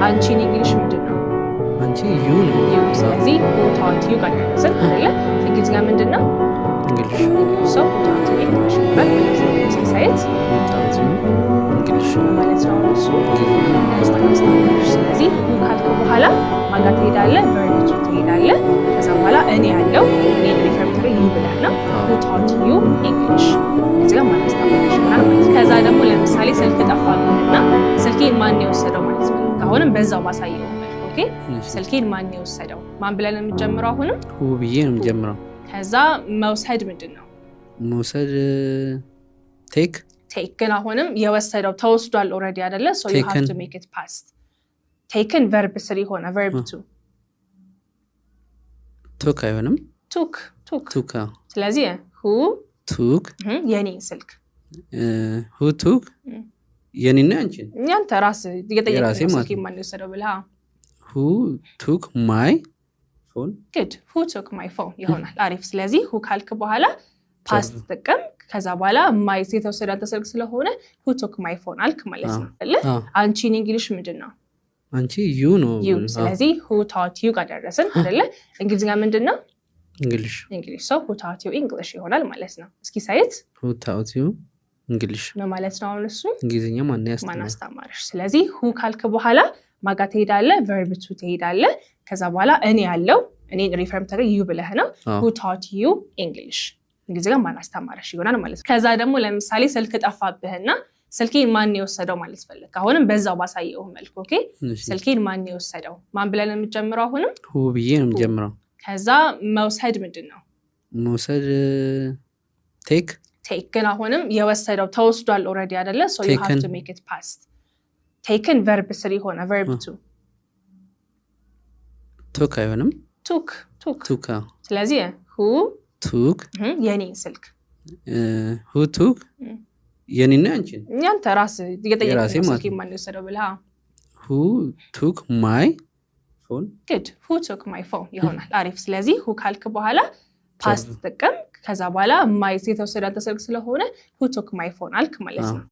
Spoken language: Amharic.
አንቺ እንግሊሽ ምንድነው አንቺ ዩ ነው ስለዚህ who taught you ጋር ደረስን አይደለ እንግሊዝኛ ምንድነው እንግሊሽ so who taught you English ማለት ነው ሳይት ታውት እንግሊሽ ማለት ነው እሱ ስለዚህ who ካልኩ በኋላ ማጋት ትሄዳለህ verb to ትሄዳለህ ከዛ በኋላ እኔ ያለው እኔ ሪፈርተር ዩ ብለህ ነው who taught you English እዚህ ጋር ማለት ነው ከዛ ደግሞ ለምሳሌ ስልክ ጠፋብኝና ስልኬን ማን የወሰደው ማለት ነው አሁንም በዛው ባሳየው ኦኬ ስልኬን ማን የወሰደው ማን ብለን የምንጀምረው አሁንም who ብዬ ነው የምጀምረው ከዛ መውሰድ ምንድነው መውሰድ take ግን አሁንም የወሰደው ተወስዷል ኦሬዲ አይደለ so you have to make it past taken verb 3 ሆነ verb 2 took አይሆንም took ስለዚህ who took የኔ ስልክ who took የኔና አንቺ ያንተ ራስ እየጠየቀኝ ስልኬን ማን የወሰደው ብለህ who took my phone good who took my phone ይሆናል አሪፍ ስለዚህ who ካልክ በኋላ past ተጠቀም ከዛ በኋላ my የተወሰደ ስልክ ስለሆነ who took my phone አልክ ማለት ነው አይደል አንቺ እንግሊሽ ምንድነው አንቺ ዩ ነው ስለዚህ who taught you ጋር ደረስን አይደል እንግሊዝኛ ምንድነው እንግሊሽ so who taught you English ይሆናል ማለት ነው እስኪ ሳይት who taught you እንግሊሽ ነው ማለት ነው አሁን እሱ እንግሊዝኛ ማን ያስተማረሽ ስለዚህ who ካልክ በኋላ ማጋ ትሄዳለህ verb to ትሄዳለህ ከዛ በኋላ እኔ ያለው እኔ ሪፈርም ተገ you ብለህ ነው who taught you English እንግሊዝኛ ማን አስተማረሽ ይሆናል ማለት ነው ከዛ ደግሞ ለምሳሌ ስልክ ጠፋብህና ስልኬን ማን የወሰደው ማለት ፈልክ አሁንም በዛው ባሳየው መልኩ ኦኬ ስልኬን ማን የወሰደው ማን ብለን የምንጀምረው አሁንም who ብዬ ነው የምጀምረው ከዛ መውሰድ ምንድነው መውሰድ take ግን አሁንም የወሰደው ተወስዷል ኦሬዲ አይደለ so you have to make it past taken verb 3 ሆነ verb 2 took አይሆንም took ስለዚህ who took የኔ ስልክ who took የኔና አንቺ ያንተ ራስ እየጠየቀኝ ስልኬን ማን የወሰደው ብለህ who took my phone good who took my phone ይሆናል አሪፍ ስለዚህ who ካልክ በኋላ past ተጠቀም ከዛ በኋላ my የተወሰደ ስልክ ስለሆነ who took my phone አልክ ማለት ነው